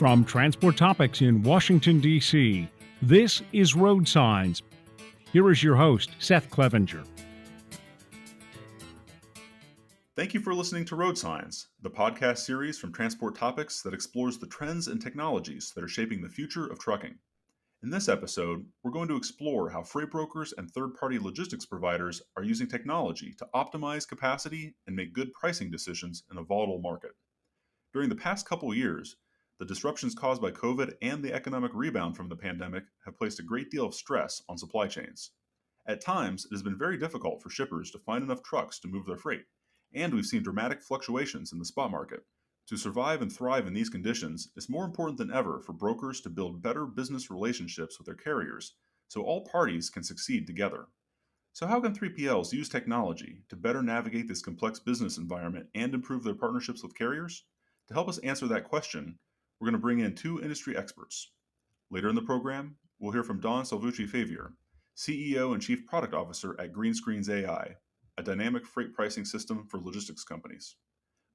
From Transport Topics in Washington, D.C., this is RoadSigns. Here is your host, Seth Clevenger. Thank you for listening to RoadSigns, the podcast series from Transport Topics that explores the trends and technologies that are shaping the future of trucking. In this episode, we're going to explore how freight brokers and third-party logistics providers are using technology to optimize capacity and make good pricing decisions in a volatile market. During the past couple years, the disruptions caused by COVID and the economic rebound from the pandemic have placed a great deal of stress on supply chains. At times, it has been very difficult for shippers to find enough trucks to move their freight, and we've seen dramatic fluctuations in the spot market. To survive and thrive in these conditions, it's more important than ever for brokers to build better business relationships with their carriers so all parties can succeed together. So how can 3PLs use technology to better navigate this complex business environment and improve their partnerships with carriers? To help us answer that question, we're going to bring in two industry experts. Later in the program, we'll hear from Don Salvucci-Favier, CEO and Chief Product Officer at Greenscreens AI, a dynamic freight pricing system for logistics companies.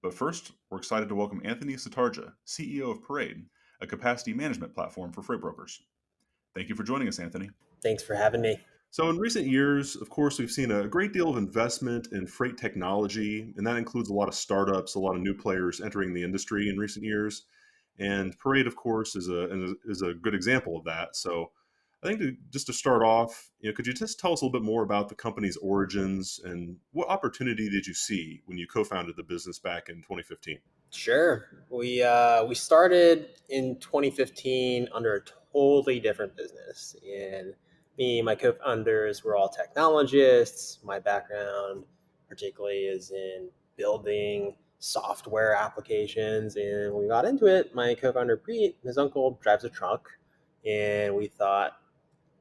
But first, we're excited to welcome Anthony Satarja, CEO of Parade, a capacity management platform for freight brokers. Thank you for joining us, Anthony. Thanks for having me. So in recent years, of course, we've seen a great deal of investment in freight technology, and that includes a lot of startups, a lot of new players entering the industry in recent years. And Parade, of course, is a good example of that. So I think just to start off, could you just tell us a little bit more about the company's origins and what opportunity did you see when you co-founded the business back in 2015? Sure. We started in 2015 under a totally different business. And me and my co-founders were all technologists. My background particularly is in building software applications. And when we got into it, my co-founder Pete, his uncle drives a truck. And we thought,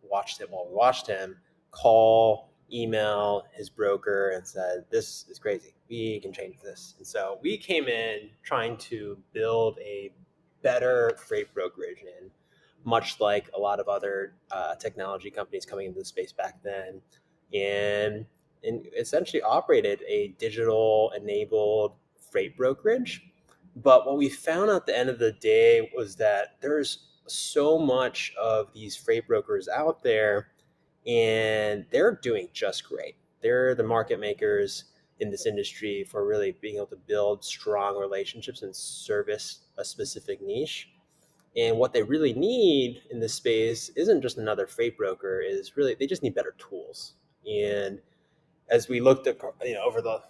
we watched him call, email his broker and said, this is crazy. We can change this. And so we came in trying to build a better freight brokerage in, much like a lot of other technology companies coming into the space back then, and essentially operated a digital enabled freight brokerage. But what we found at the end of the day was that there's so much of these freight brokers out there, and they're doing just great. They're the market makers in this industry for really being able to build strong relationships and service a specific niche. And what they really need in this space isn't just another freight broker, is really they just need better tools. And as we looked at, over the,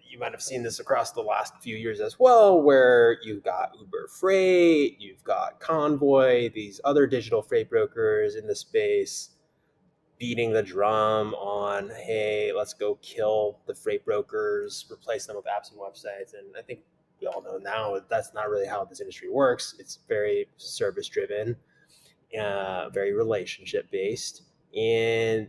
you might have seen this across the last few years as well, where you've got Uber Freight, you've got Convoy, these other digital freight brokers in the space beating the drum on, hey, let's go kill the freight brokers, replace them with apps and websites. And I think we all know now that's not really how this industry works. It's very service driven, very relationship based. And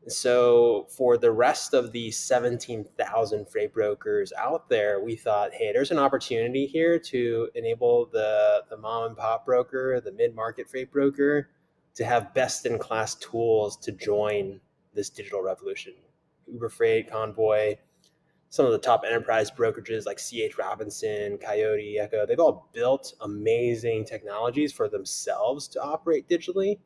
so for the rest of the 17,000 freight brokers out there, we thought, hey, there's an opportunity here to enable the mom and pop broker, the mid-market freight broker, to have best-in-class tools to join this digital revolution. Uber Freight, Convoy, some of the top enterprise brokerages like C.H. Robinson, Coyote, Echo, they've all built amazing technologies for themselves to operate digitally.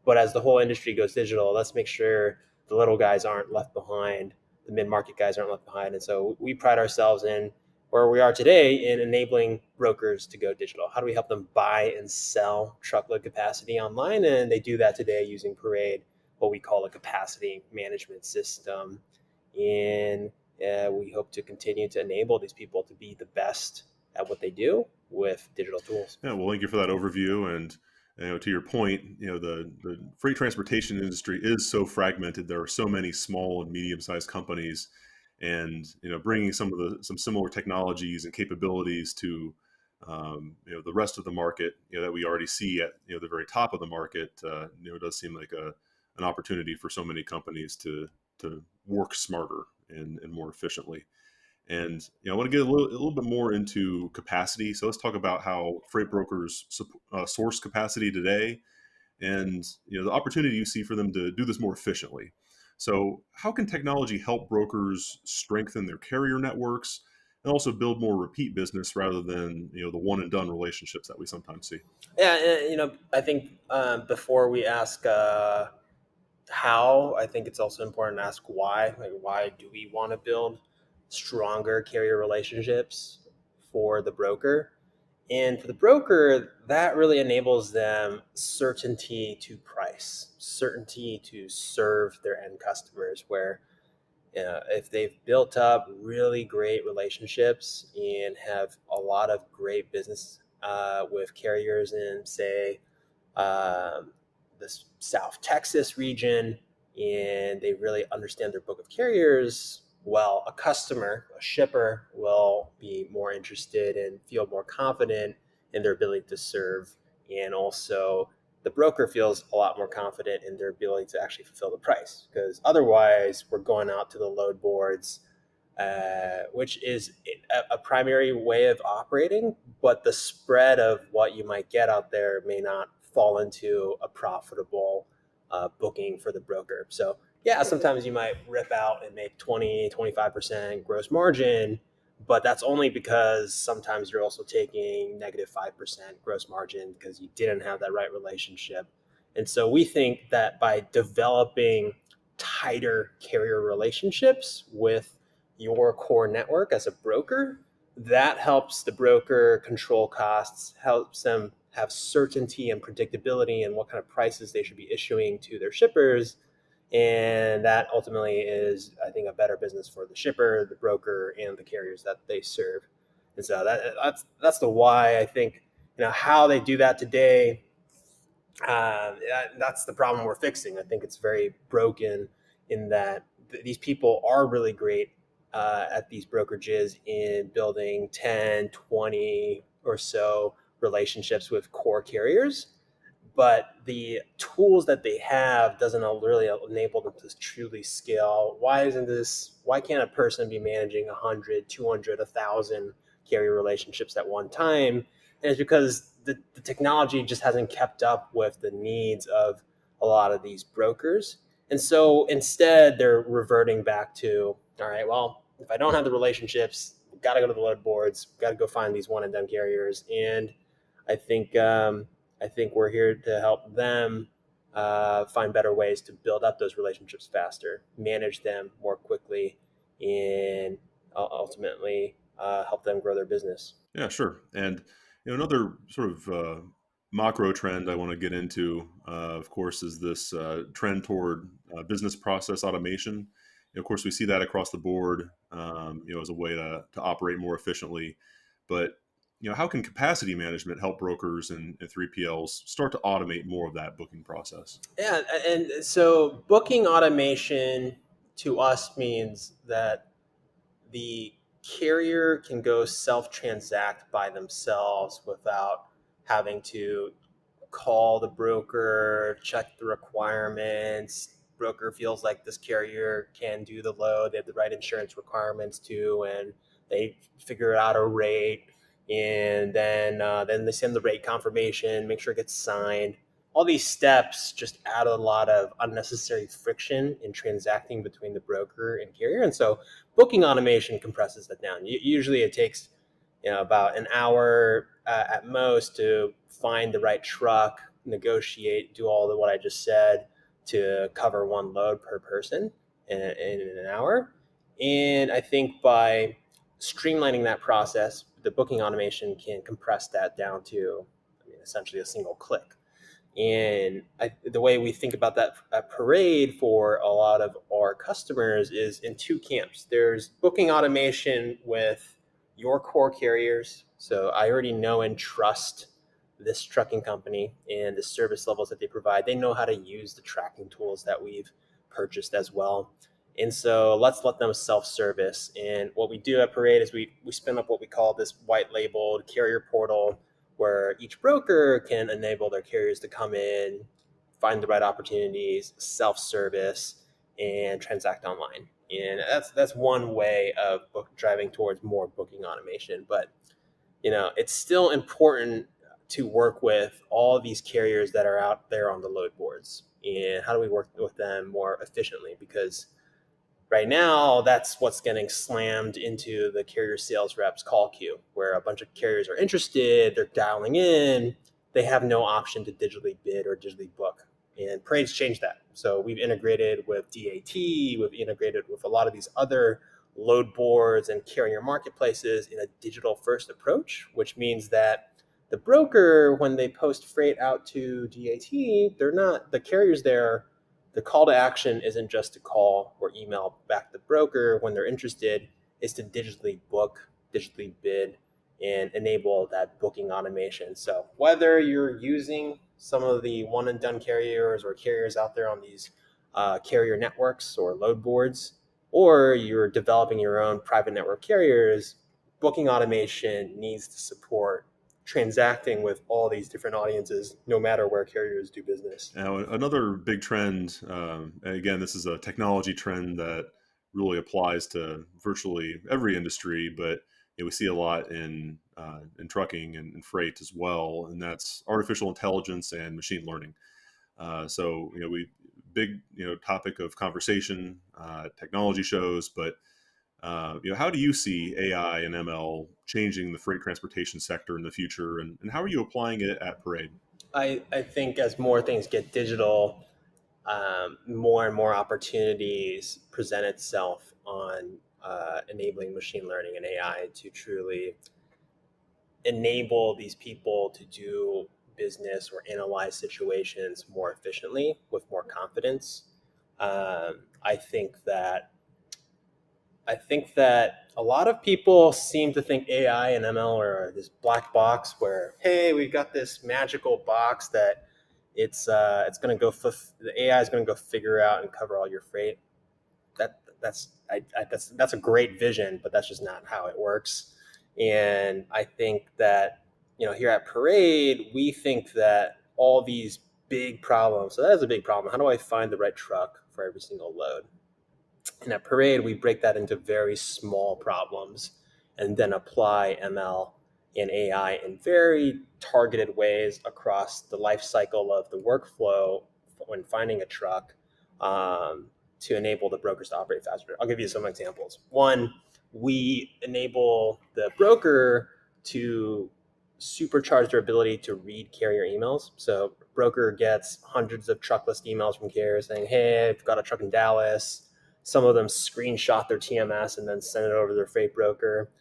But as the whole industry goes digital, let's make sure the little guys aren't left behind, the mid-market guys aren't left behind. And so we pride ourselves in where we are today in enabling brokers to go digital. How do we help them buy and sell truckload capacity online? And they do that today using Parade, what we call a capacity management system. And we hope to continue to enable these people to be the best at what they do with digital tools. Yeah, well, thank you for that overview. And to your point, the freight transportation industry is so fragmented. There are so many small and medium-sized companies, and bringing some similar technologies and capabilities to the rest of the market that we already see at the very top of the market. It does seem like an opportunity for so many companies to work smarter and more efficiently. And I want to get a little bit more into capacity. So let's talk about how freight brokers source capacity today, and the opportunity you see for them to do this more efficiently. So how can technology help brokers strengthen their carrier networks, and also build more repeat business rather than the one and done relationships that we sometimes see. Yeah, and, I think before we ask how, I think it's also important to ask why. Like, why do we want to build stronger carrier relationships for the broker? And for the broker, that really enables them certainty to price, certainty to serve their end customers. Where if they've built up really great relationships and have a lot of great business with carriers in, say, um, the South Texas region, and they really understand their book of carriers, well, a customer, a shipper, will be more interested and feel more confident in their ability to serve. And also, the broker feels a lot more confident in their ability to actually fulfill the price. Because otherwise, we're going out to the load boards, which is a primary way of operating, but the spread of what you might get out there may not fall into a profitable booking for the broker. So, yeah, sometimes you might rip out and make 20-25% gross margin, but that's only because sometimes you're also taking -5% gross margin because you didn't have that right relationship. And so we think that by developing tighter carrier relationships with your core network as a broker, that helps the broker control costs, helps them have certainty and predictability in what kind of prices they should be issuing to their shippers. And that ultimately is, I think, a better business for the shipper, the broker, and the carriers that they serve. And so that's the why. I think, how they do that today, that's the problem we're fixing. I think it's very broken in that these people are really great at these brokerages in building 10, 20 or so relationships with core carriers, but the tools that they have doesn't really enable them to truly scale. Why can't a person be managing 100, 200, 1,000 carrier relationships at one time? And it's because the technology just hasn't kept up with the needs of a lot of these brokers. And so instead, they're reverting back to, all right, well, if I don't have the relationships, got to go to the load boards, got to go find these one and done carriers. And I think we're here to help them find better ways to build up those relationships faster, manage them more quickly, and ultimately help them grow their business. Yeah, sure. And another sort of macro trend I want to get into, of course, is this trend toward business process automation. Of course, we see that across the board, as a way to operate more efficiently. But how can capacity management help brokers and 3PLs start to automate more of that booking process? Yeah, and so booking automation to us means that the carrier can go self-transact by themselves without having to call the broker, check the requirements. Broker feels like this carrier can do the load, they have the right insurance requirements too, and they figure out a rate, and then they send the rate confirmation, make sure it gets signed. All these steps just add a lot of unnecessary friction in transacting between the broker and carrier, and so booking automation compresses that down. Usually, it takes about an hour at most to find the right truck, negotiate, do all the what I just said to cover one load per person in an hour. And I think by streamlining that process, the booking automation can compress that down to, essentially a single click. And the way we think about that parade for a lot of our customers is in two camps. There's booking automation with your core carriers. So I already know and trust this trucking company and the service levels that they provide. They know how to use the tracking tools that we've purchased as well. And so let's let them self-service. And what we do at Parade is we spin up what we call this white labeled carrier portal, where each broker can enable their carriers to come in, find the right opportunities, self-service, and transact online. And that's one way of driving towards more booking automation. But it's still important to work with all of these carriers that are out there on the load boards. And how do we work with them more efficiently? Because Right now, that's what's getting slammed into the carrier sales reps call queue, where a bunch of carriers are interested, they're dialing in, they have no option to digitally bid or digitally book. And Parade's changed that. So we've integrated with DAT, we've integrated with a lot of these other load boards and carrier marketplaces in a digital first approach, which means that the broker, when they post freight out to DAT, they're not, the carriers there, the call to action isn't just to call or email back the broker when they're interested, is to digitally book, digitally bid, and enable that booking automation. So whether you're using some of the one and done carriers or carriers out there on these carrier networks or load boards, or you're developing your own private network carriers, booking automation needs to support transacting with all these different audiences, no matter where carriers do business. Now, another big trend, again, this is a technology trend that really applies to virtually every industry, but we see a lot in trucking and freight as well, and that's artificial intelligence and machine learning. So, we big topic of conversation, technology shows, but how do you see AI and ML changing the freight transportation sector in the future, and how are you applying it at Parade? I think as more things get digital, more and more opportunities present itself on enabling machine learning and AI to truly enable these people to do business or analyze situations more efficiently with more confidence. I think that a lot of people seem to think AI and ML are this black box where, hey, we've got this magical box that it's going to go the AI is going to go figure out and cover all your freight. That's a great vision, but that's just not how it works. And I think that here at Parade, we think that all these big problems. So that is a big problem. How do I find the right truck for every single load? And at Parade, we break that into very small problems and then apply ML and AI in very targeted ways across the life cycle of the workflow when finding a truck to enable the brokers to operate faster. I'll give you some examples. One, we enable the broker to supercharge their ability to read carrier emails. So broker gets hundreds of truck list emails from carriers saying, hey, I've got a truck in Dallas. Some of them screenshot their TMS and then send it over to their freight broker.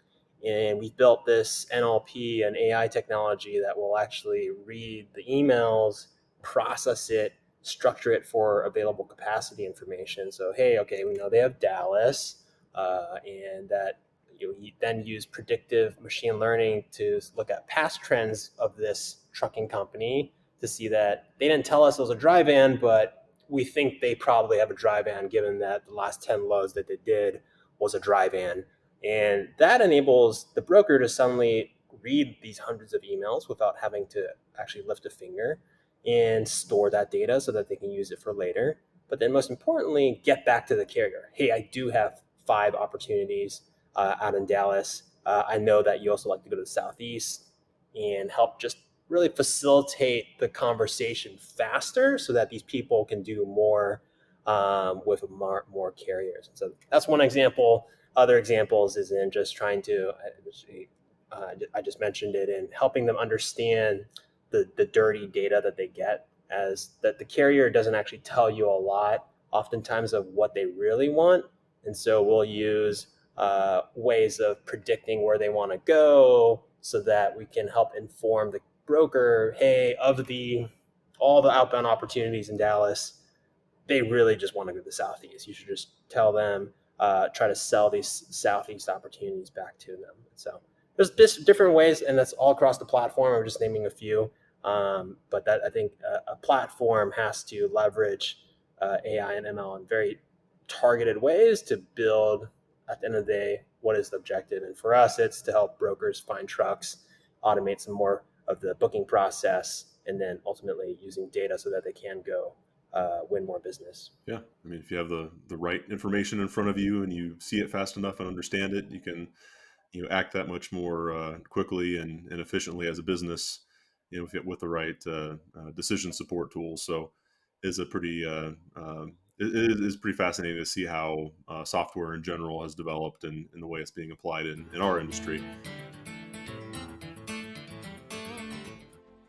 And we've built this NLP and AI technology that will actually read the emails, process it, structure it for available capacity information. So, hey, okay, we know they have Dallas, and that you then use predictive machine learning to look at past trends of this trucking company to see that they didn't tell us it was a dry van, but we think they probably have a dry van given that the last 10 loads that they did was a dry van. And that enables the broker to suddenly read these hundreds of emails without having to actually lift a finger and store that data so that they can use it for later. But then most importantly, get back to the carrier. Hey, I do have 5 opportunities out in Dallas. I know that you also like to go to the Southeast and help just really facilitate the conversation faster so that these people can do more with more carriers. And so that's one example. Other examples is in just trying to, I just mentioned it, in helping them understand the dirty data that they get, as that the carrier doesn't actually tell you a lot oftentimes of what they really want. And so we'll use ways of predicting where they want to go so that we can help inform the broker, hey, of all the outbound opportunities in Dallas, they really just want to go to the Southeast. You should just tell them, try to sell these Southeast opportunities back to them. So there's different ways, and that's all across the platform. I'm just naming a few. But that I think a platform has to leverage AI and ML in very targeted ways to build, at the end of the day, what is the objective. And for us, it's to help brokers find trucks, automate some more of the booking process, and then ultimately using data so that they can go win more business. Yeah, I mean, if you have the right information in front of you and you see it fast enough and understand it, you can act that much more quickly and efficiently as a business, with the right decision support tools. So, is a pretty it is pretty fascinating to see how software in general has developed and in the way it's being applied in our industry.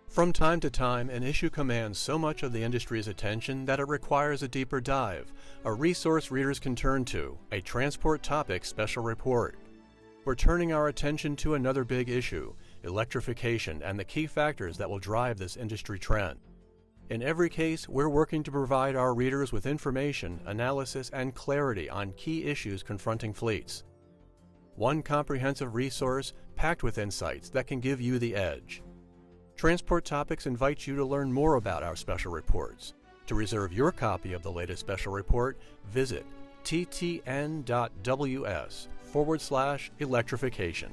From time to time, an issue commands so much of the industry's attention that it requires a deeper dive, a resource readers can turn to, a Transport Topics special report. We're turning our attention to another big issue, electrification and the key factors that will drive this industry trend. In every case, we're working to provide our readers with information, analysis, and clarity on key issues confronting fleets. One comprehensive resource packed with insights that can give you the edge. Transport Topics invites you to learn more about our special reports. To reserve your copy of the latest special report, visit ttn.ws/electrification.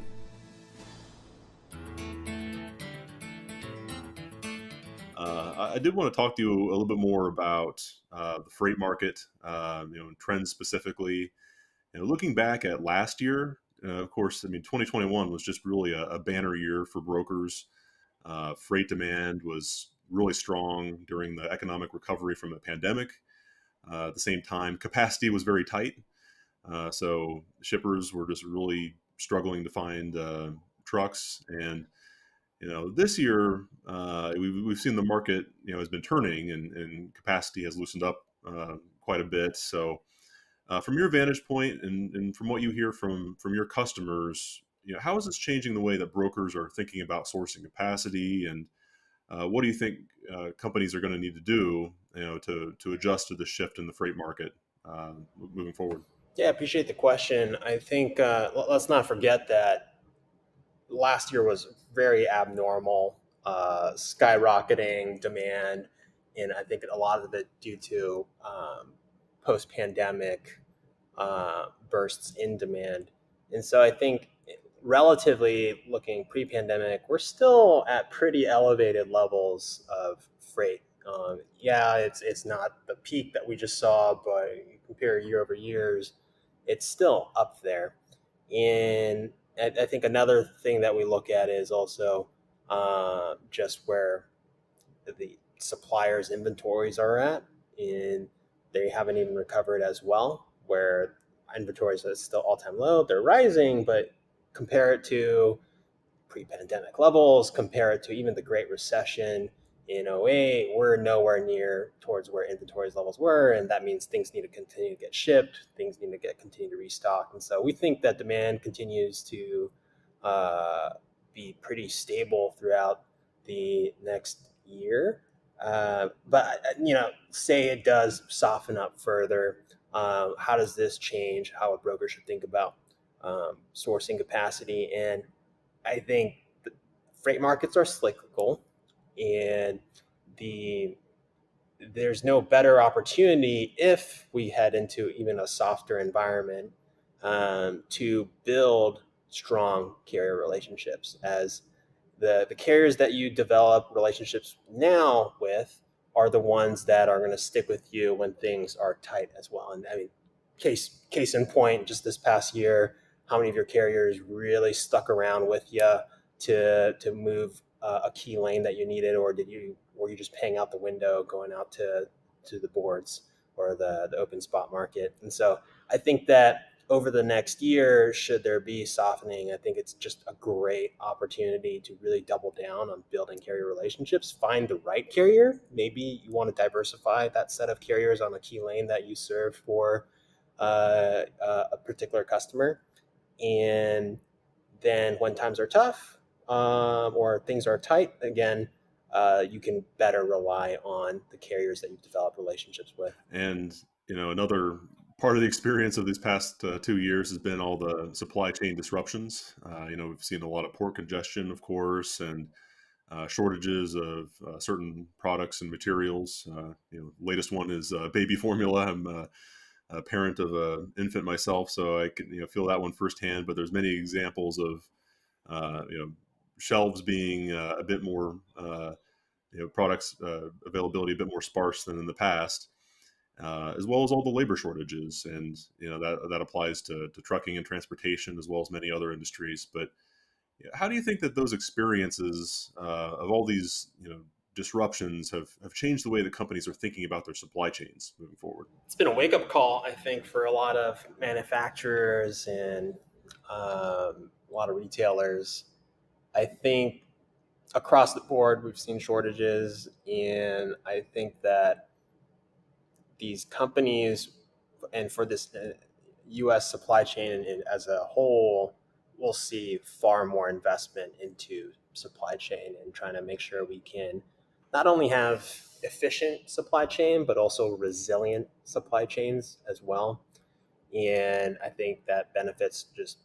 I did want to talk to you a little bit more about the freight market, trends specifically. Looking back at last year, of course, 2021 was just really a banner year for brokers. Freight demand was really strong during the economic recovery from the pandemic. At the same time, capacity was very tight. So shippers were just really struggling to find trucks. And, this year we've seen the market, has been turning and capacity has loosened up quite a bit. So from your vantage point and from what you hear from your customers, how is this changing the way that brokers are thinking about sourcing capacity, and what do you think companies are going to need to do, to adjust to the shift in the freight market moving forward? Yeah, I appreciate the question. I think let's not forget that last year was very abnormal, skyrocketing demand, and I think a lot of it due to post-pandemic bursts in demand. And so I think relatively looking pre-pandemic, we're still at pretty elevated levels of freight. Yeah, it's not the peak that we just saw, but you compare year over years, it's still up there. And I think another thing that we look at is also just where the suppliers' inventories are at, and they haven't even recovered as well. Where inventories are still all-time low, they're rising, but compare it to pre-pandemic levels, compare it to even the Great Recession in '08, we're nowhere near towards where inventories levels were, and that means things need to continue to get shipped, things need to continue to restock, and so we think that demand continues to be pretty stable throughout the next year. But say it does soften up further. How does this change how a broker should think about sourcing capacity? And I think the freight markets are cyclical, and there's no better opportunity if we head into even a softer environment to build strong carrier relationships, as the carriers that you develop relationships now with are the ones that are going to stick with you when things are tight as well. And I mean, case in point, just this past year, how many of your carriers really stuck around with you to move a key lane that you needed, or were you just paying out the window, going out to the boards or the open spot market? And so I think that over the next year, should there be softening, I think it's just a great opportunity to really double down on building carrier relationships, find the right carrier. Maybe you want to diversify that set of carriers on a key lane that you serve for a particular customer. And then when times are tough or things are tight, again, you can better rely on the carriers that you've developed relationships with. And another part of the experience of these past 2 years has been all the supply chain disruptions. We've seen a lot of port congestion, of course, and shortages of certain products and materials. Latest one is baby formula. I'm a parent of an infant myself, so I can feel that one firsthand. But there's many examples of shelves being a bit more products availability a bit more sparse than in the past, as well as all the labor shortages, and that applies to trucking and transportation as well as many other industries. But how do you think that those experiences of all these disruptions have changed the way that companies are thinking about their supply chains moving forward? It's been a wake-up call, I think, for a lot of manufacturers and a lot of retailers. I think across the board, we've seen shortages, and I think that these companies, and for this U.S. supply chain as a whole, will see far more investment into supply chain and trying to make sure we can not only have efficient supply chain, but also resilient supply chains as well. And I think that benefits just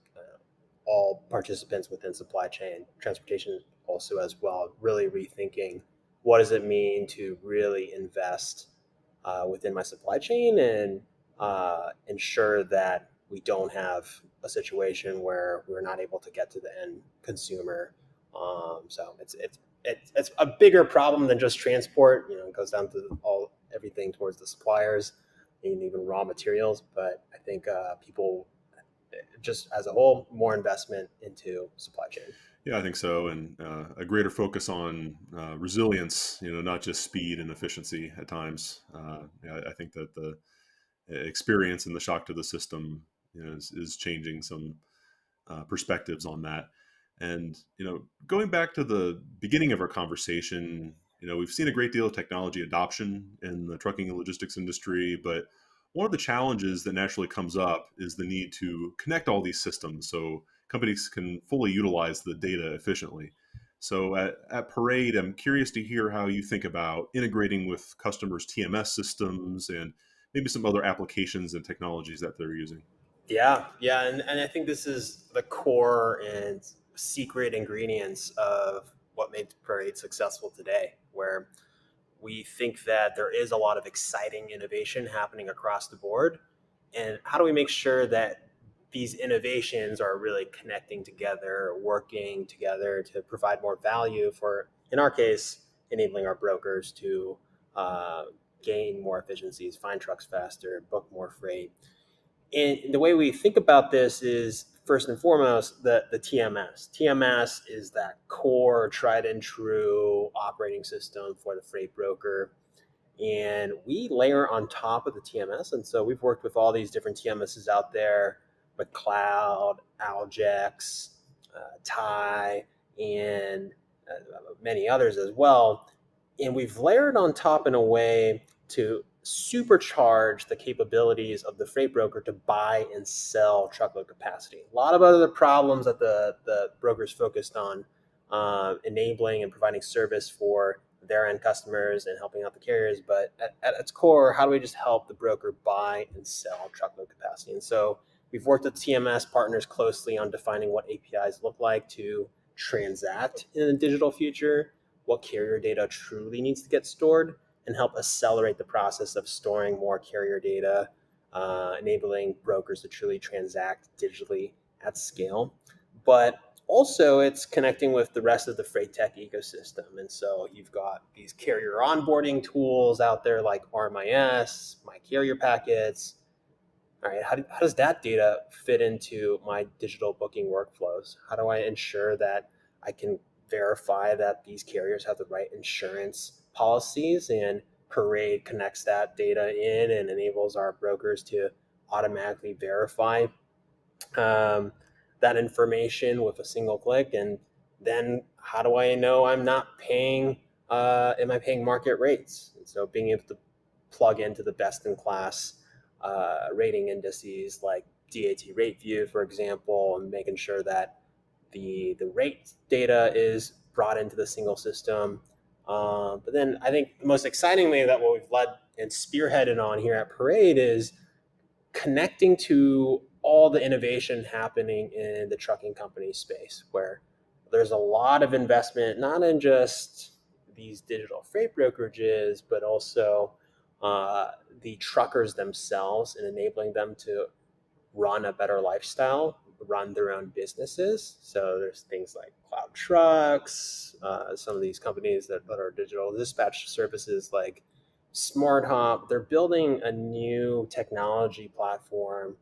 all participants within supply chain, transportation also as well, really rethinking what does it mean to really invest within my supply chain and ensure that we don't have a situation where we're not able to get to the end consumer. So it's a bigger problem than just transport. It goes down to everything towards the suppliers and even raw materials. But I think people, just as a whole, more investment into supply chain. Yeah, I think so, and a greater focus on resilience. Not just speed and efficiency at times. I think that the experience and the shock to the system is changing some perspectives on that. And going back to the beginning of our conversation, we've seen a great deal of technology adoption in the trucking and logistics industry, but one of the challenges that naturally comes up is the need to connect all these systems so companies can fully utilize the data efficiently. So at Parade, I'm curious to hear how you think about integrating with customers' TMS systems and maybe some other applications and technologies that they're using. Yeah, and I think this is the core and secret ingredients of what made Parade successful today, where we think that there is a lot of exciting innovation happening across the board. And how do we make sure that these innovations are really connecting together, working together to provide more value for, in our case, enabling our brokers to gain more efficiencies, find trucks faster, book more freight. And the way we think about this is, first and foremost, the TMS. TMS is that core, tried and true operating system for the freight broker. And we layer on top of the TMS. And so we've worked with all these different TMSs out there, McLeod, Algex, Ty, and many others as well. And we've layered on top in a way to supercharge the capabilities of the freight broker to buy and sell truckload capacity. A lot of other problems that the brokers focused on, enabling and providing service for their end customers and helping out the carriers. But at its core, how do we just help the broker buy and sell truckload capacity? And so we've worked with TMS partners closely on defining what APIs look like to transact in the digital future, what carrier data truly needs to get stored, and help accelerate the process of storing more carrier data, enabling brokers to truly transact digitally at scale. But also, it's connecting with the rest of the freight tech ecosystem. And so you've got these carrier onboarding tools out there like RMIS, My Carrier Packets. All right, how does that data fit into my digital booking workflows? How do I ensure that I can verify that these carriers have the right insurance policies, and Parade connects that data in and enables our brokers to automatically verify that information with a single click? And then how do I know I'm not paying, am I paying market rates? And so being able to plug into the best in class rating indices like DAT Rate View, for example, and making sure that the rate data is brought into the single system. But then I think most excitingly, that what we've led and spearheaded on here at Parade is connecting to all the innovation happening in the trucking company space, where there's a lot of investment, not in just these digital freight brokerages, but also the truckers themselves, and enabling them to run a better lifestyle, run their own businesses. So there's things like Cloud Trucks, some of these companies that are digital dispatch services like Smart Hop. They're building a new technology platform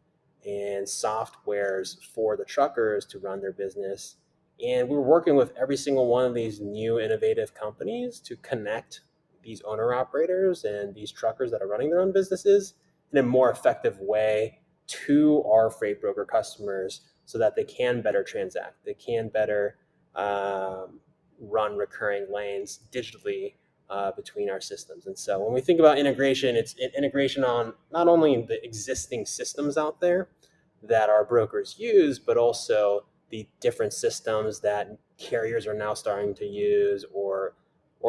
and softwares for the truckers to run their business. And we're working with every single one of these new innovative companies to connect these owner operators and these truckers that are running their own businesses in a more effective way to our freight broker customers so that they can better transact, they can better run recurring lanes digitally between our systems. And so when we think about integration, it's integration on not only the existing systems out there that our brokers use, but also the different systems that carriers are now starting to use, or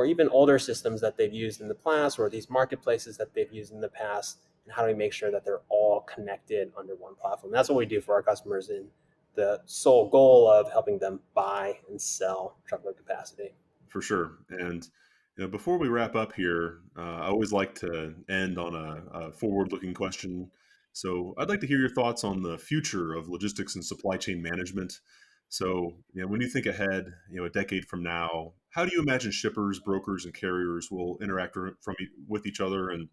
even older systems that they've used in the past, or these marketplaces that they've used in the past, and how do we make sure that they're all connected under one platform. That's what we do for our customers in the sole goal of helping them buy and sell truckload capacity. For sure. And before we wrap up here, I always like to end on a forward-looking question. So I'd like to hear your thoughts on the future of logistics and supply chain management. So, when you think ahead, a decade from now, how do you imagine shippers, brokers, and carriers will interact with each other? And,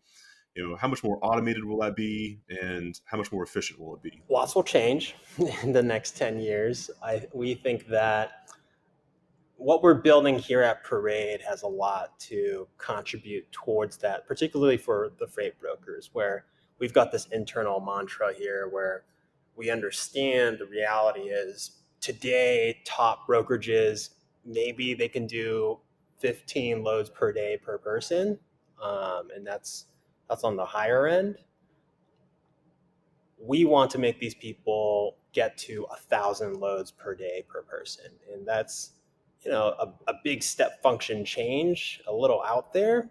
how much more automated will that be? And how much more efficient will it be? Lots will change in the next 10 years. We think that what we're building here at Parade has a lot to contribute towards that, particularly for the freight brokers, where we've got this internal mantra here where we understand the reality is today, top brokerages, maybe they can do 15 loads per day per person. And that's on the higher end. We want to make these people get to 1,000 loads per day per person. And that's, a big step function change, a little out there.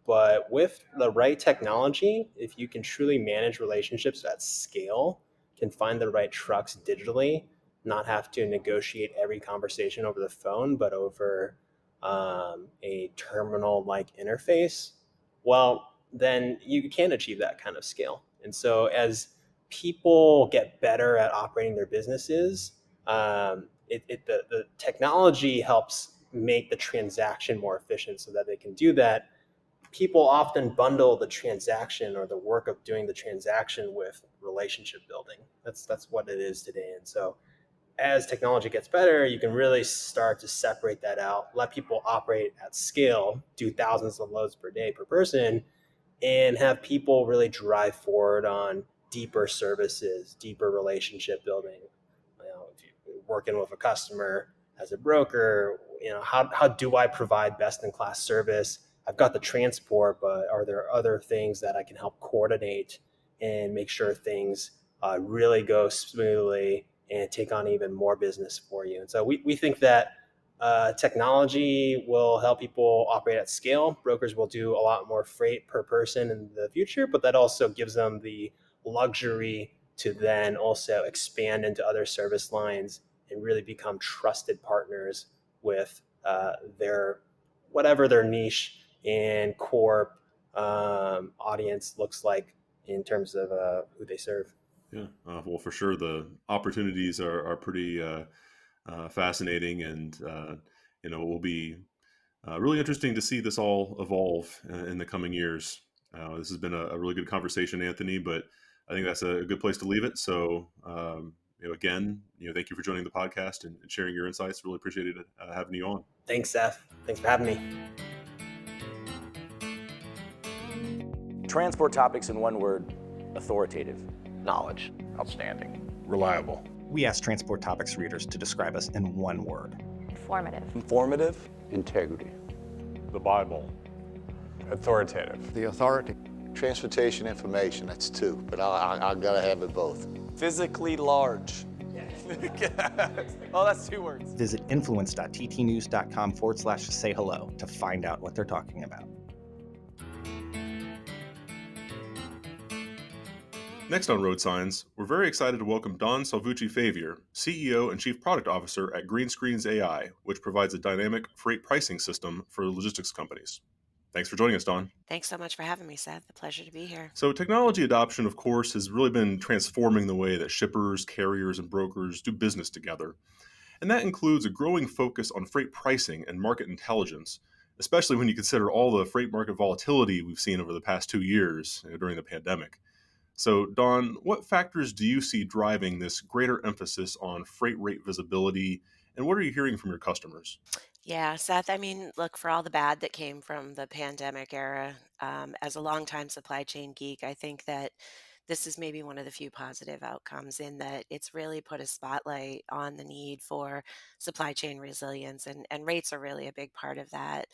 But with the right technology, if you can truly manage relationships at scale, can find the right trucks digitally, not have to negotiate every conversation over the phone, but over a terminal-like interface, well, then you can achieve that kind of scale. And so as people get better at operating their businesses, the technology helps make the transaction more efficient so that they can do that. People often bundle the transaction or the work of doing the transaction with relationship building. That's what it is today. And so as technology gets better, you can really start to separate that out, let people operate at scale, do thousands of loads per day per person, and have people really drive forward on deeper services, deeper relationship building. If you're working with a customer as a broker, how do I provide best in class service? I've got the transport, but are there other things that I can help coordinate and make sure things really go smoothly and take on even more business for you? And so we think that technology will help people operate at scale. Brokers will do a lot more freight per person in the future, but that also gives them the luxury to then also expand into other service lines and really become trusted partners with whatever their niche and core audience looks like in terms of who they serve. Yeah, well, for sure, the opportunities are pretty fascinating, and it will be really interesting to see this all evolve in the coming years. This has been a really good conversation, Anthony, but I think that's a good place to leave it. So, again, thank you for joining the podcast and sharing your insights. Really appreciated having you on. Thanks, Seth. Thanks for having me. Transport topics in one word: authoritative. Knowledge. Outstanding. Reliable. We ask Transport Topics readers to describe us in one word. Informative. Informative. Integrity. The Bible. Authoritative. The authority. Transportation information, that's two, but I gotta have it both. Physically large. Oh, that's 2 words. Visit influence.ttnews.com/say hello to find out what they're talking about. Next on RoadSigns, we're very excited to welcome Don Salvucci-Favier, CEO and Chief Product Officer at Greenscreens AI, which provides a dynamic freight pricing system for logistics companies. Thanks for joining us, Don. Thanks so much for having me, Seth. A pleasure to be here. So technology adoption, of course, has really been transforming the way that shippers, carriers, and brokers do business together. And that includes a growing focus on freight pricing and market intelligence, especially when you consider all the freight market volatility we've seen over the past 2 years during the pandemic. So, Don, what factors do you see driving this greater emphasis on freight rate visibility And what are you hearing from your customers? Yeah, Seth, I mean, look, for all the bad that came from the pandemic era, as a longtime supply chain geek, I think that this is maybe one of the few positive outcomes in that it's really put a spotlight on the need for supply chain resilience, and rates are really a big part of that.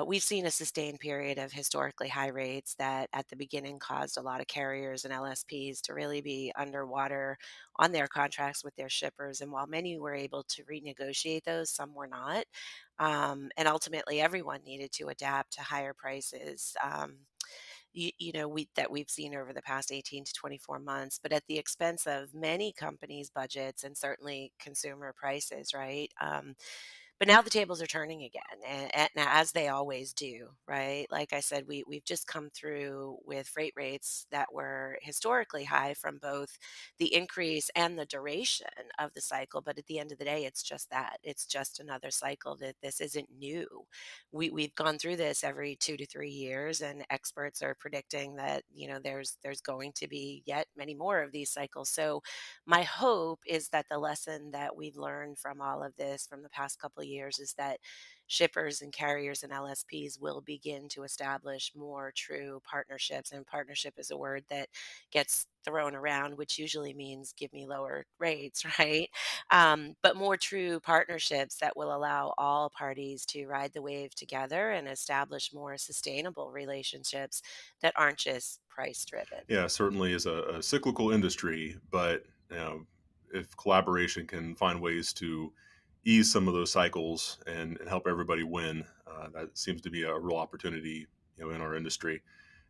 We've seen a sustained period of historically high rates that at the beginning caused a lot of carriers and LSPs to really be underwater on their contracts with their shippers. And while many were able to renegotiate those, some were not. And ultimately, everyone needed to adapt to higher prices. We've seen over the past 18 to 24 months, but at the expense of many companies' budgets and certainly consumer prices, right? But now the tables are turning again, and as they always do, right? Like I said, we've just come through with freight rates that were historically high from both the increase and the duration of the cycle. But at the end of the day, it's just that. It's just another cycle that this isn't new. We've gone through this every 2 to 3 years, and experts are predicting that, there's going to be yet many more of these cycles. So my hope is that the lesson that we've learned from all of this from the past couple of years is that shippers and carriers and LSPs will begin to establish more true partnerships. And partnership is a word that gets thrown around, which usually means give me lower rates, right? But more true partnerships that will allow all parties to ride the wave together and establish more sustainable relationships that aren't just price driven. Yeah, certainly is a cyclical industry, but you know, if collaboration can find ways to ease some of those cycles and help everybody win, that seems to be a real opportunity, in our industry.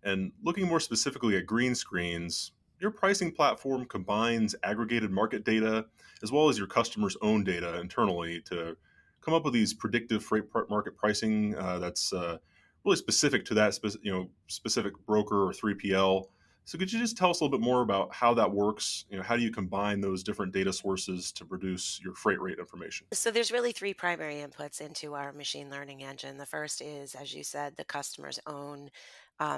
And looking more specifically at green screens, your pricing platform combines aggregated market data as well as your customers' own data internally to come up with these predictive market pricing that's really specific to that specific broker or 3PL. So could you just tell us a little bit more about how that works? How do you combine those different data sources to produce your freight rate information? So there's really three primary inputs into our machine learning engine. The first is, as you said, the customer's own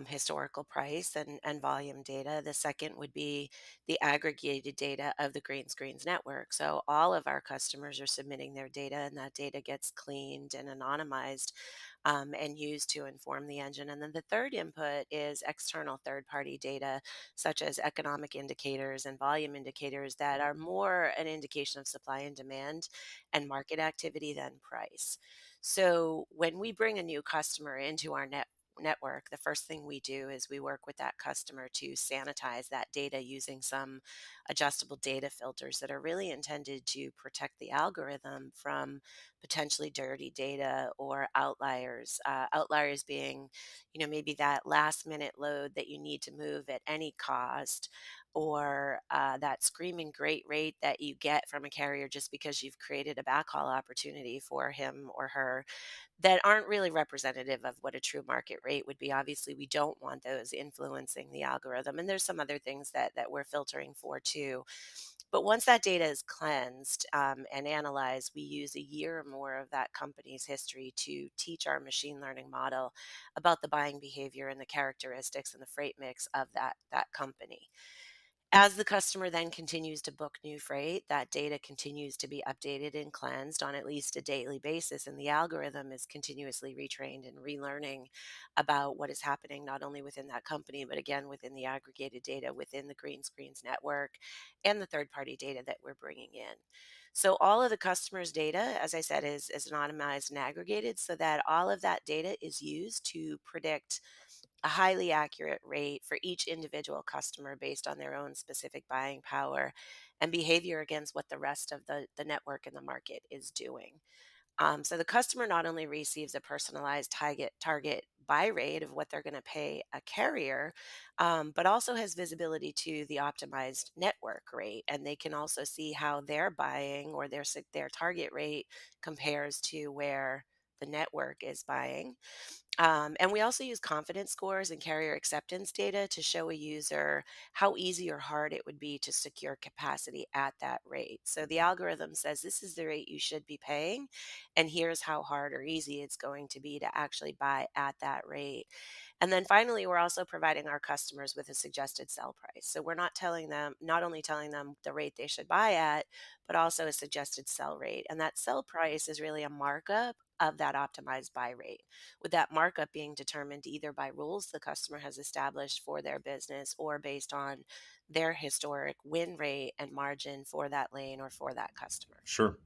historical price and volume data. The second would be the aggregated data of the Green Screens network. So all of our customers are submitting their data, and that data gets cleaned and anonymized and used to inform the engine. And then the third input is external third party data, such as economic indicators and volume indicators that are more an indication of supply and demand and market activity than price. So when we bring a new customer into our network, the first thing we do is we work with that customer to sanitize that data using some adjustable data filters that are really intended to protect the algorithm from potentially dirty data or outliers. Outliers being, maybe that last minute load that you need to move at any cost, or that screaming great rate that you get from a carrier just because you've created a backhaul opportunity for him or her that aren't really representative of what a true market rate would be. Obviously, we don't want those influencing the algorithm. And there's some other things that we're filtering for too. But once that data is cleansed and analyzed, we use a year or more of that company's history to teach our machine learning model about the buying behavior and the characteristics and the freight mix of that company. As the customer then continues to book new freight, that data continues to be updated and cleansed on at least a daily basis. And the algorithm is continuously retrained and relearning about what is happening, not only within that company, but again, within the aggregated data within the Green Screens network and the third party data that we're bringing in. So, all of the customer's data, as I said, is anonymized and aggregated so that all of that data is used to predict a highly accurate rate for each individual customer based on their own specific buying power and behavior against what the rest of the network and the market is doing. So the customer not only receives a personalized target buy rate of what they're going to pay a carrier, but also has visibility to the optimized network rate, and they can also see how their buying or their target rate compares to where the network is buying. And we also use confidence scores and carrier acceptance data to show a user how easy or hard it would be to secure capacity at that rate. So the algorithm says this is the rate you should be paying, and here's how hard or easy it's going to be to actually buy at that rate. And then finally, we're also providing our customers with a suggested sell price. So we're not only telling them the rate they should buy at, but also a suggested sell rate. And that sell price is really a markup of that optimized buy rate, with that markup being determined either by rules the customer has established for their business or based on their historic win rate and margin for that lane or for that customer. Sure.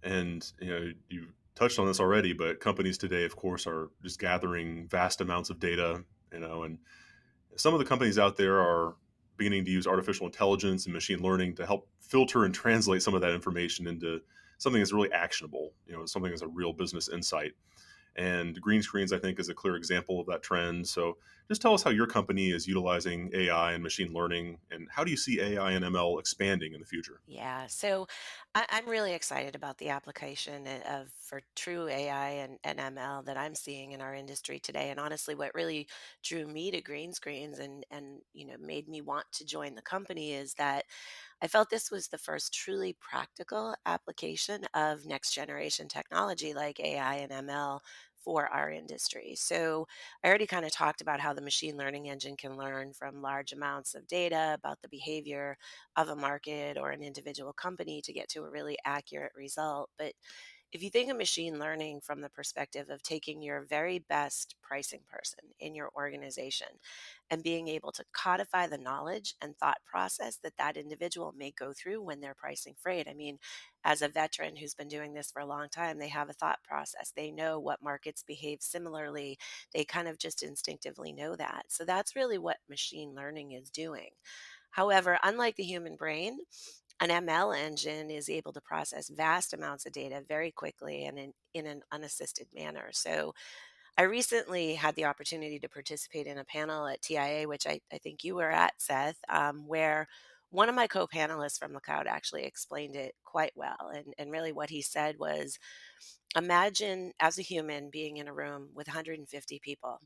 And you touched on this already, but companies today, of course, are just gathering vast amounts of data. And some of the companies out there are beginning to use artificial intelligence and machine learning to help filter and translate some of that information into something that's really actionable. Something that's a real business insight. And green screens, I think, is a clear example of that trend. So just tell us how your company is utilizing AI and machine learning, and how do you see AI and ML expanding in the future? Yeah, so I'm really excited about the application of for true AI and ML that I'm seeing in our industry today. And honestly, what really drew me to green screens and made me want to join the company is that I felt this was the first truly practical application of next generation technology like AI and ML for our industry. So, I already kind of talked about how the machine learning engine can learn from large amounts of data about the behavior of a market or an individual company to get to a really accurate result. But if you think of machine learning from the perspective of taking your very best pricing person in your organization and being able to codify the knowledge and thought process that that individual may go through when they're pricing freight. I mean, as a veteran who's been doing this for a long time, they have a thought process. They know what markets behave similarly. They kind of just instinctively know that. So that's really what machine learning is doing. However, unlike the human brain, an ML engine is able to process vast amounts of data very quickly and in an unassisted manner. So I recently had the opportunity to participate in a panel at TIA, which I think you were at, Seth, where one of my co-panelists from the cloud actually explained it quite well. And really what he said was, imagine as a human being in a room with 150 people,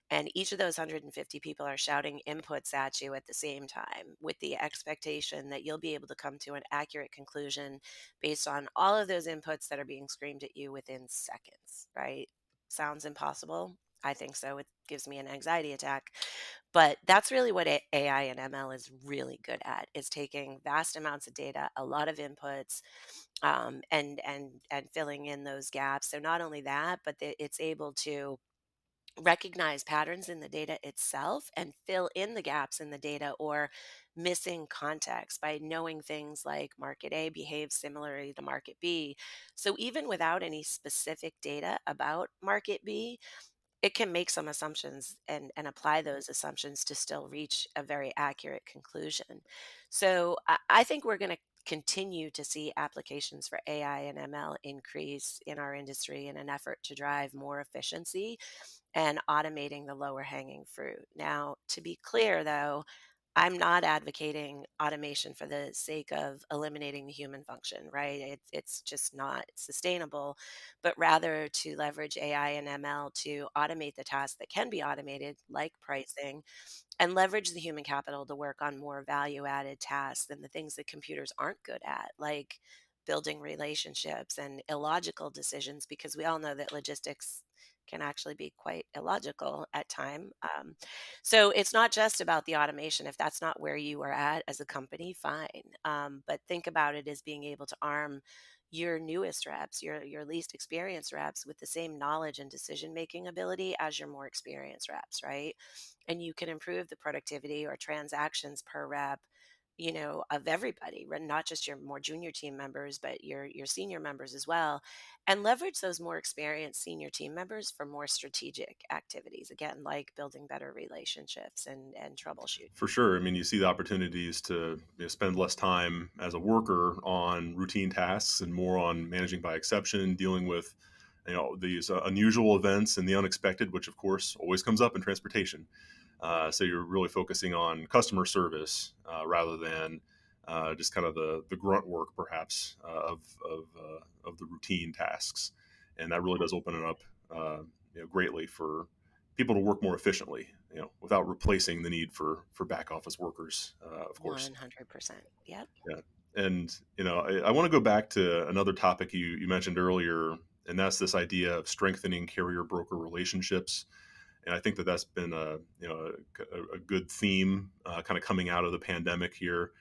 and each of those 150 people are shouting inputs at you at the same time with the expectation that you'll be able to come to an accurate conclusion based on all of those inputs that are being screamed at you within seconds, right? Sounds impossible. I think so. It gives me an anxiety attack. But that's really what AI and ML is really good at, is taking vast amounts of data, a lot of inputs, and filling in those gaps. So not only that, but it's able to recognize patterns in the data itself and fill in the gaps in the data or missing context by knowing things like market A behaves similarly to market B. So even without any specific data about market B, it can make some assumptions and apply those assumptions to still reach a very accurate conclusion. So I think we're going to continue to see applications for AI and ML increase in our industry in an effort to drive more efficiency and automating the lower hanging fruit. Now, to be clear though, I'm not advocating automation for the sake of eliminating the human function, right? It's just not sustainable, but rather to leverage AI and ML to automate the tasks that can be automated, like pricing, and leverage the human capital to work on more value added tasks than the things that computers aren't good at, like building relationships and illogical decisions, because we all know that logistics can actually be quite illogical at time. So it's not just about the automation. If that's not where you are at as a company, fine. But think about it as being able to arm your newest reps, your least experienced reps with the same knowledge and decision making ability as your more experienced reps, right? And you can improve the productivity or transactions per rep, of everybody, right? Not just your more junior team members, but your senior members as well, and leverage those more experienced senior team members for more strategic activities, again, like building better relationships and troubleshooting. For sure. I mean, you see the opportunities to spend less time as a worker on routine tasks and more on managing by exception, dealing with these unusual events and the unexpected, which of course always comes up in transportation. So you're really focusing on customer service rather than just kind of the grunt work, perhaps, of the routine tasks, and that really does open it up greatly for people to work more efficiently, without replacing the need for back office workers, of course. 100%. Yep. Yeah, and I want to go back to another topic you mentioned earlier, and that's this idea of strengthening carrier broker relationships. And I think that that's been a good theme kind of coming out of the pandemic here.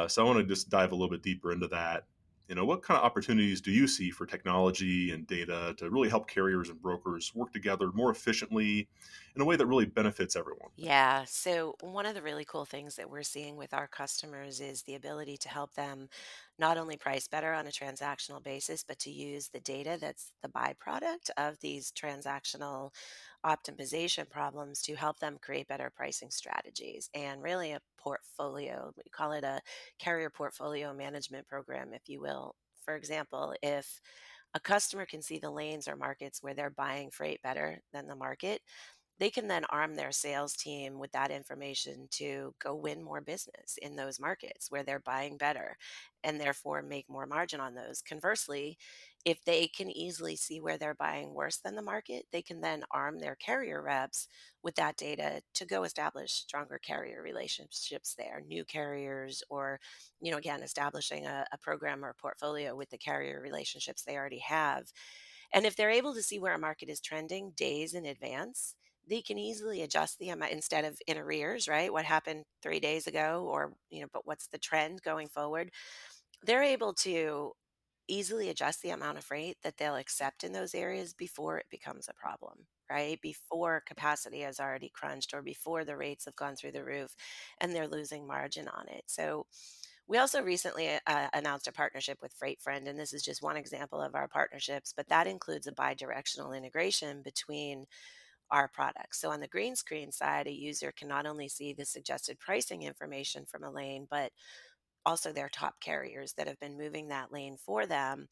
So I want to just dive a little bit deeper into that. What kind of opportunities do you see for technology and data to really help carriers and brokers work together more efficiently in a way that really benefits everyone? Yeah. So, one of the really cool things that we're seeing with our customers is the ability to help them not only price better on a transactional basis, but to use the data that's the byproduct of these transactional optimization problems to help them create better pricing strategies and really a portfolio. We call it a carrier portfolio management program, if you will. For example, if a customer can see the lanes or markets where they're buying freight better than the market, they can then arm their sales team with that information to go win more business in those markets where they're buying better and therefore make more margin on those. Conversely, if they can easily see where they're buying worse than the market, they can then arm their carrier reps with that data to go establish stronger carrier relationships there, new carriers, or, again, establishing a program or portfolio with the carrier relationships they already have. And if they're able to see where a market is trending days in advance, they can easily adjust the amount instead of in arrears, right? What happened 3 days ago, or, but what's the trend going forward? They're able to easily adjust the amount of freight that they'll accept in those areas before it becomes a problem, right? Before capacity has already crunched or before the rates have gone through the roof and they're losing margin on it. So, we also recently announced a partnership with Freight Friend, and this is just one example of our partnerships, but that includes a bi-directional integration between our products. So on the green screen side, a user can not only see the suggested pricing information from a lane, but also their top carriers that have been moving that lane for them.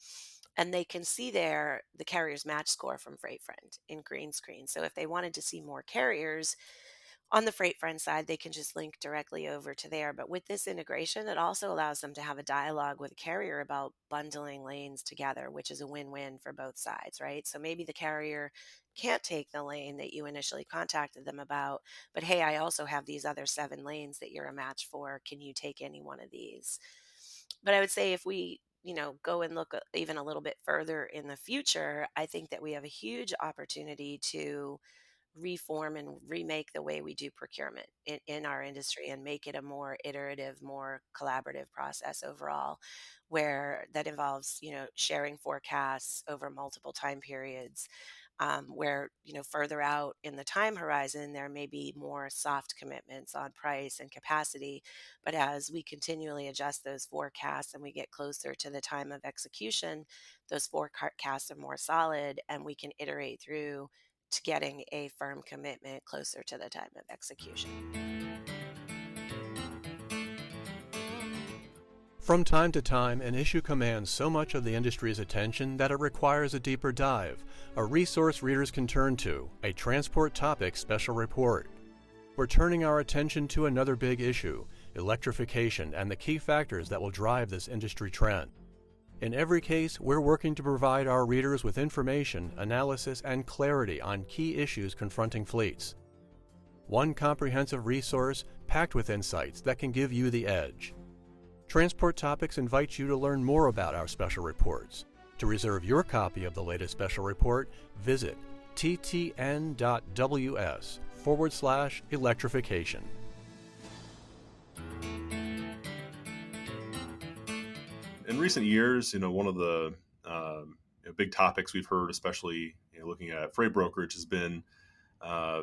And they can see the carrier's match score from Freight Friend in green screen. So if they wanted to see more carriers, on the Freight Friend side, they can just link directly over to there. But with this integration, it also allows them to have a dialogue with a carrier about bundling lanes together, which is a win win for both sides, right? So maybe the carrier can't take the lane that you initially contacted them about, but hey, I also have these other 7 lanes that you're a match for. Can you take any one of these? But I would say if we go and look even a little bit further in the future, I think that we have a huge opportunity to reform and remake the way we do procurement in our industry and make it a more iterative, more collaborative process overall, where that involves, sharing forecasts over multiple time periods, where, further out in the time horizon, there may be more soft commitments on price and capacity. But as we continually adjust those forecasts and we get closer to the time of execution, those forecasts are more solid and we can iterate through to getting a firm commitment closer to the time of execution. From time to time, an issue commands so much of the industry's attention that it requires a deeper dive, a resource readers can turn to, a transport topic special report. We're turning our attention to another big issue, electrification and the key factors that will drive this industry trend. In every case, we're working to provide our readers with information, analysis, and clarity on key issues confronting fleets. One comprehensive resource packed with insights that can give you the edge. Transport Topics invites you to learn more about our special reports. To reserve your copy of the latest special report, visit ttn.ws/electrification. In recent years, one of the big topics we've heard, especially looking at freight brokerage, has been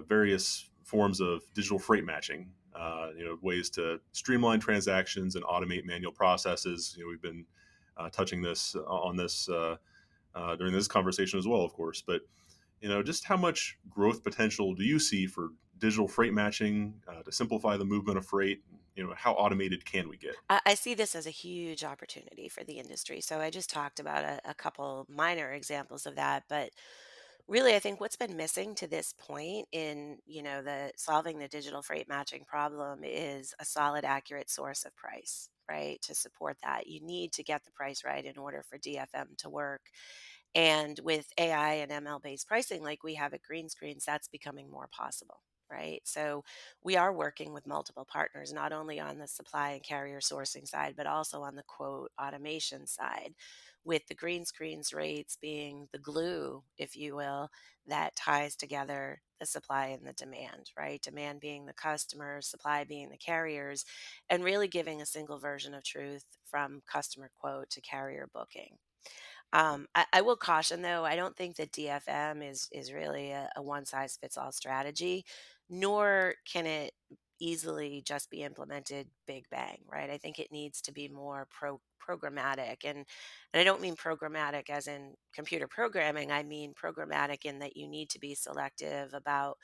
various forms of digital freight matching. Ways to streamline transactions and automate manual processes. We've been touching on this during this conversation as well, of course. But just how much growth potential do you see for digital freight matching to simplify the movement of freight? How automated can we get? I see this as a huge opportunity for the industry. So I just talked about a couple minor examples of that, but really, I think what's been missing to this point in, the solving the digital freight matching problem is a solid, accurate source of price, right? To support that, you need to get the price right in order for DFM to work. And with AI and ML based pricing, like we have at Green Screens, that's becoming more possible. Right. So we are working with multiple partners, not only on the supply and carrier sourcing side, but also on the quote automation side, with the green screens rates being the glue, if you will, that ties together the supply and the demand, right? Demand being the customers, supply being the carriers, and really giving a single version of truth from customer quote to carrier booking. I will caution though, I don't think that DFM is really a one size fits all strategy, nor can it easily just be implemented big bang, right? I think it needs to be more programmatic, and I don't mean programmatic as in computer programming. I mean programmatic in that you need to be selective about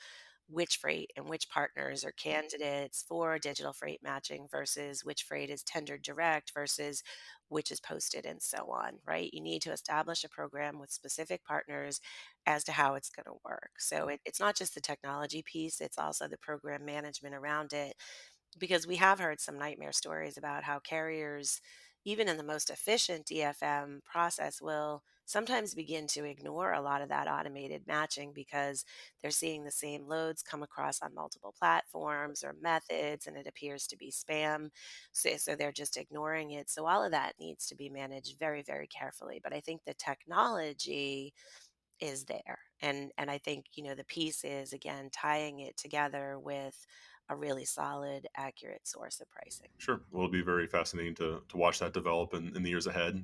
which freight and which partners are candidates for digital freight matching versus which freight is tendered direct versus which is posted and so on, right? You need to establish a program with specific partners as to how it's going to work. So it's not just the technology piece, it's also the program management around it, because we have heard some nightmare stories about how carriers, even in the most efficient DFM process, will sometimes begin to ignore a lot of that automated matching because they're seeing the same loads come across on multiple platforms or methods and it appears to be spam. So they're just ignoring it. So all of that needs to be managed very, very carefully. But I think the technology is there. And I think, the piece is again tying it together with a really solid, accurate source of pricing. Sure. Well, it'll be very fascinating to watch that develop in the years ahead.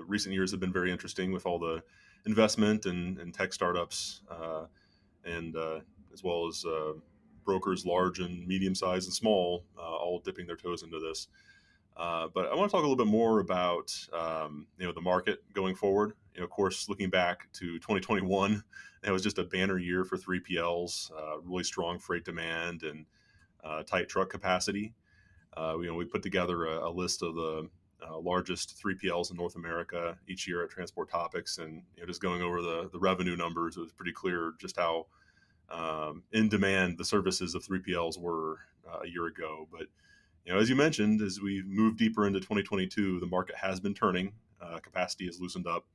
Recent years have been very interesting with all the investment and tech startups, and as well as brokers, large and medium sized and small, all dipping their toes into this. But I want to talk a little bit more about the market going forward. Of course, looking back to 2021, it was just a banner year for 3PLs, really strong freight demand and tight truck capacity. We put together a list of the largest 3PLs in North America each year at Transport Topics, and just going over the revenue numbers, it was pretty clear just how in demand the services of 3PLs were a year ago. But as you mentioned, as we move deeper into 2022, the market has been turning. Capacity has loosened up.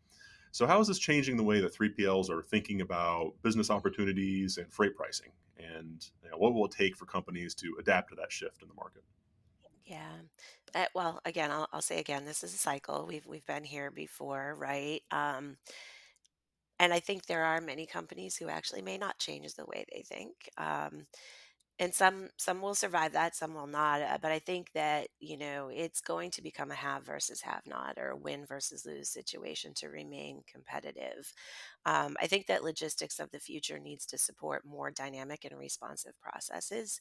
So how is this changing the way that 3PLs are thinking about business opportunities and freight pricing? And what will it take for companies to adapt to that shift in the market? Yeah. Well, again, I'll say again, this is a cycle. We've been here before, right? And I think there are many companies who actually may not change the way they think. And some will survive that, some will not. But I think that it's going to become a have versus have not, or a win versus lose situation to remain competitive. I think that logistics of the future needs to support more dynamic and responsive processes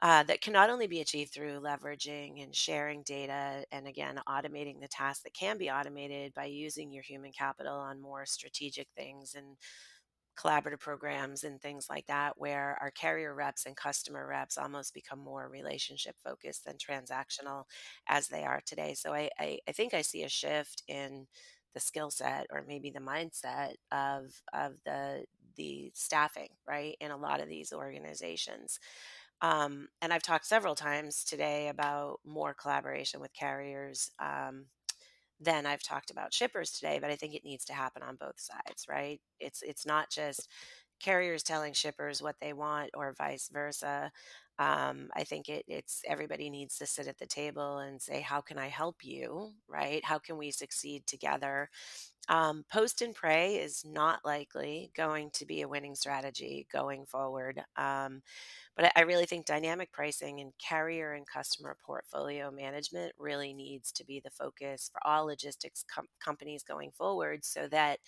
that can not only be achieved through leveraging and sharing data, and again, automating the tasks that can be automated by using your human capital on more strategic things and collaborative programs and things like that, where our carrier reps and customer reps almost become more relationship focused than transactional as they are today. So I think I see a shift in the skill set, or maybe the mindset of the staffing, right, in a lot of these organizations. And I've talked several times today about more collaboration with carriers than I've talked about shippers today, but I think it needs to happen on both sides, right? It's not just carriers telling shippers what they want or vice versa. I think it's everybody needs to sit at the table and say, how can I help you, right? How can we succeed together? Post and pray is not likely going to be a winning strategy going forward. But I really think dynamic pricing and carrier and customer portfolio management really needs to be the focus for all logistics companies going forward, so that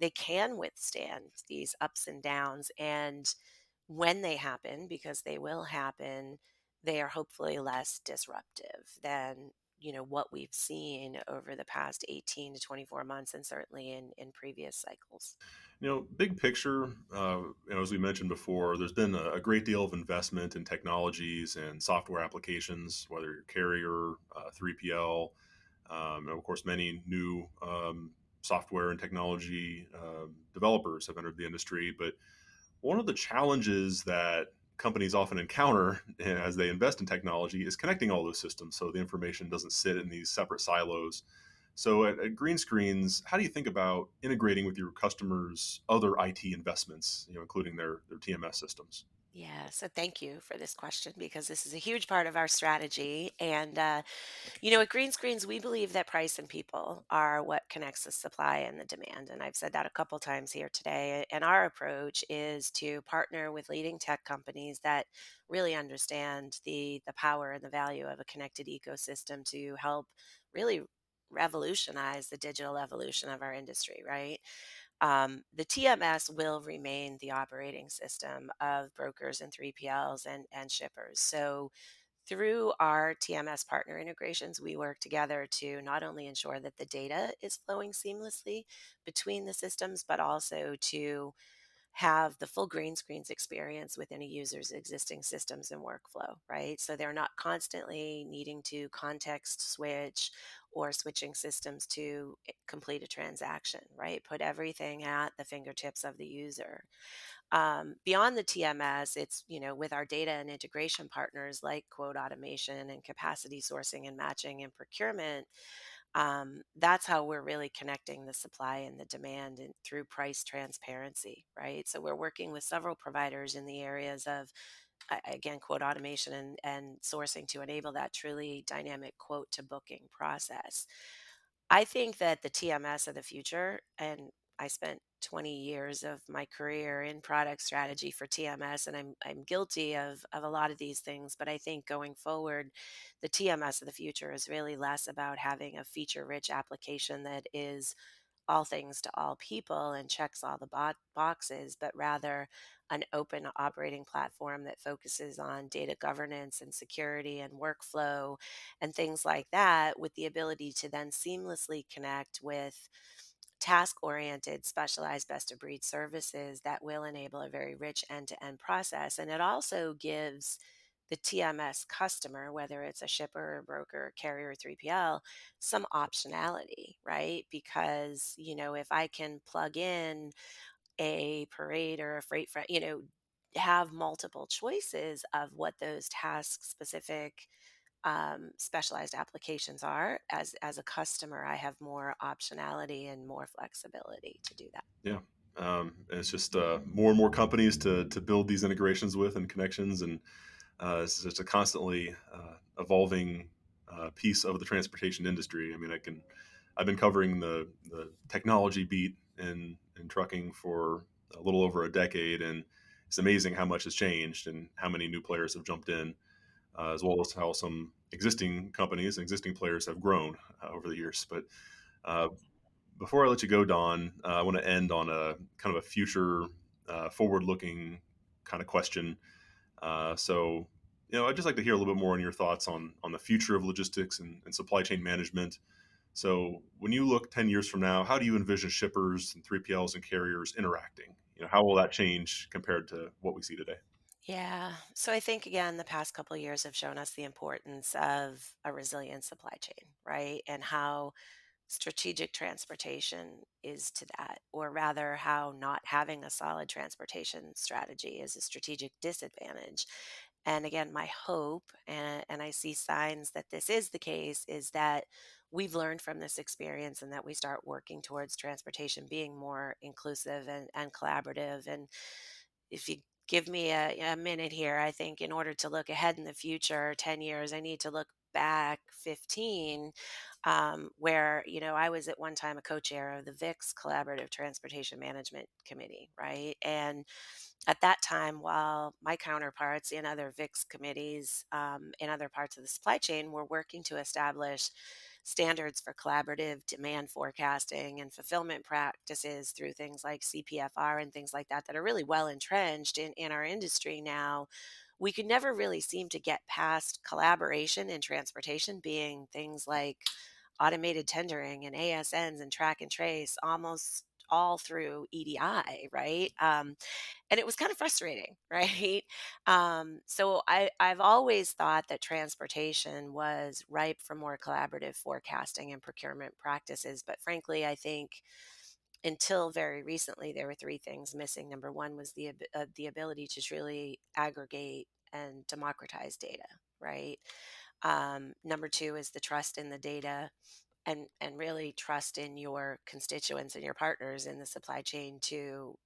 they can withstand these ups and downs. And when they happen, because they will happen, they are hopefully less disruptive than what we've seen over the past 18 to 24 months, and certainly in previous cycles. Big picture, as we mentioned before, there's been a great deal of investment in technologies and software applications, whether you're carrier, 3PL, and of course, many new software and technology developers have entered the industry. But one of the challenges that companies often encounter as they invest in technology is connecting all those systems so the information doesn't sit in these separate silos. So at Green Screens, how do you think about integrating with your customers' other IT investments, including their TMS systems? Yeah, so thank you for this question because this is a huge part of our strategy. And, at Green Screens, we believe that price and people are what connects the supply and the demand. And I've said that a couple times here today. And our approach is to partner with leading tech companies that really understand the power and the value of a connected ecosystem to help really revolutionize the digital evolution of our industry, right? The TMS will remain the operating system of brokers and 3PLs and shippers. So, through our TMS partner integrations, we work together to not only ensure that the data is flowing seamlessly between the systems, but also to have the full green screens experience within a user's existing systems and workflow, right? So they're not constantly needing to context switch or switching systems to complete a transaction, right? Put everything at the fingertips of the user. Beyond the TMS, it's, with our data and integration partners like quote automation and capacity sourcing and matching and procurement, that's how we're really connecting the supply and the demand and through price transparency, right? So we're working with several providers in the areas of, again, quote automation and sourcing to enable that truly dynamic quote to booking process. I think that the TMS of the future, and I spent 20 years of my career in product strategy for TMS, and I'm guilty of a lot of these things. But I think going forward, the TMS of the future is really less about having a feature-rich application that is all things to all people and checks all the boxes, but rather an open operating platform that focuses on data governance and security and workflow and things like that, with the ability to then seamlessly connect with task oriented, specialized best of breed services that will enable a very rich end to end process. And it also gives the TMS customer, whether it's a shipper, a broker, carrier, 3PL, some optionality, right? Because, if I can plug in a parade or a freight, have multiple choices of what those task specific specialized applications are, as a customer I have more optionality and more flexibility to do that. Yeah. And it's just more and more companies to build these integrations with and connections, and it's just a constantly evolving piece of the transportation industry. I mean, I've been covering the technology beat in trucking for a little over a decade, and it's amazing how much has changed and how many new players have jumped in, as well as how some existing companies and existing players have grown over the years. But uh, before I let you go, Don, I want to end on a kind of a future, forward-looking kind of question. So, I'd just like to hear a little bit more on your thoughts on the future of logistics and supply chain management. So, when you look 10 years from now, how do you envision shippers and 3PLs and carriers interacting? How will that change compared to what we see today? Yeah. So I think again, the past couple of years have shown us the importance of a resilient supply chain, right? And how strategic transportation is to that, or rather, how not having a solid transportation strategy is a strategic disadvantage. And again, my hope, and I see signs that this is the case, is that we've learned from this experience and that we start working towards transportation being more inclusive and collaborative. And if you give me a minute here, I think in order to look ahead in the future, 10 years, I need to look back 15, where, I was at one time a co-chair of the VIX Collaborative Transportation Management Committee, right? And at that time, while my counterparts in other VIX committees in other parts of the supply chain were working to establish standards for collaborative demand forecasting and fulfillment practices through things like CPFR and things like that that are really well entrenched in our industry now, we could never really seem to get past collaboration in transportation being things like automated tendering and ASNs and track and trace almost all through EDI, right? And it was kind of frustrating, right? So I've always thought that transportation was ripe for more collaborative forecasting and procurement practices. But frankly, I think until very recently, there were three things missing. Number one was the ability to truly aggregate and democratize data, right? Number two is the trust in the data and really trust in your constituents and your partners in the supply chain to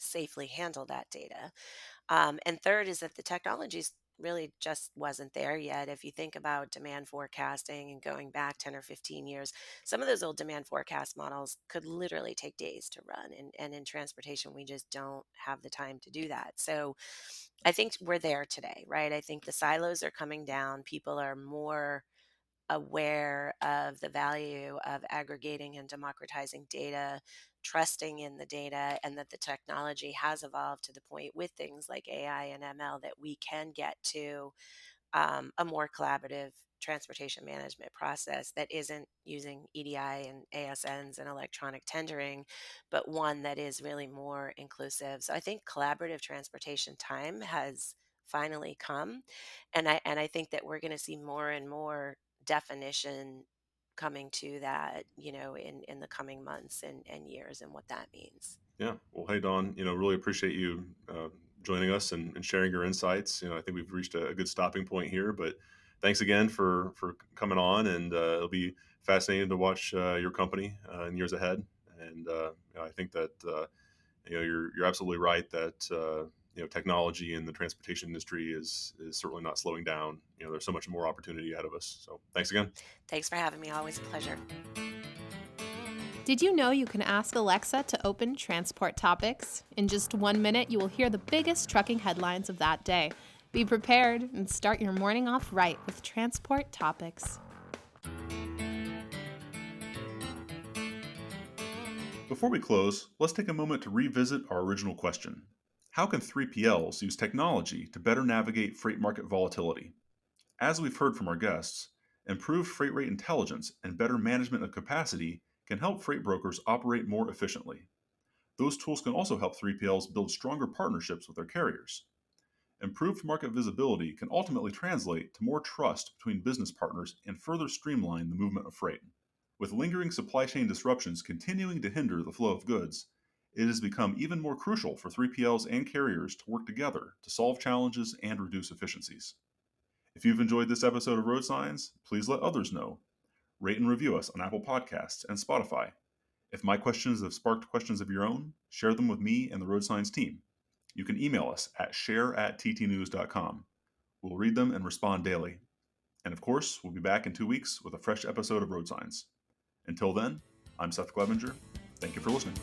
safely handle that data. And third is that the technologies really just wasn't there yet. If you think about demand forecasting and going back 10 or 15 years, some of those old demand forecast models could literally take days to run. And in transportation, we just don't have the time to do that. So I think we're there today, right? I think the silos are coming down. People are more aware of the value of aggregating and democratizing data, trusting in the data, and that the technology has evolved to the point with things like AI and ML that we can get to a more collaborative transportation management process that isn't using EDI and ASNs and electronic tendering, but one that is really more inclusive. So I think collaborative transportation time has finally come, and I think that we're going to see more and more definition coming to that, in the coming months and years, and what that means. Yeah. Well, hey, Don, really appreciate you joining us and sharing your insights. I think we've reached a good stopping point here, but thanks again for coming on, and it'll be fascinating to watch your company in years ahead. And I think that you're absolutely right that technology in the transportation industry is certainly not slowing down. There's so much more opportunity ahead of us. So thanks again. Thanks for having me. Always a pleasure. Did you know you can ask Alexa to open Transport Topics? In just 1 minute, you will hear the biggest trucking headlines of that day. Be prepared and start your morning off right with Transport Topics. Before we close, let's take a moment to revisit our original question. How can 3PLs use technology to better navigate freight market volatility? As we've heard from our guests, improved freight rate intelligence and better management of capacity can help freight brokers operate more efficiently. Those tools can also help 3PLs build stronger partnerships with their carriers. Improved market visibility can ultimately translate to more trust between business partners and further streamline the movement of freight. With lingering supply chain disruptions continuing to hinder the flow of goods, it has become even more crucial for 3PLs and carriers to work together to solve challenges and reduce efficiencies. If you've enjoyed this episode of Road Signs, please let others know. Rate and review us on Apple Podcasts and Spotify. If my questions have sparked questions of your own, share them with me and the Road Signs team. You can email us at share@ttnews.com. We'll read them and respond daily. And of course, we'll be back in 2 weeks with a fresh episode of Road Signs. Until then, I'm Seth Clevenger. Thank you for listening.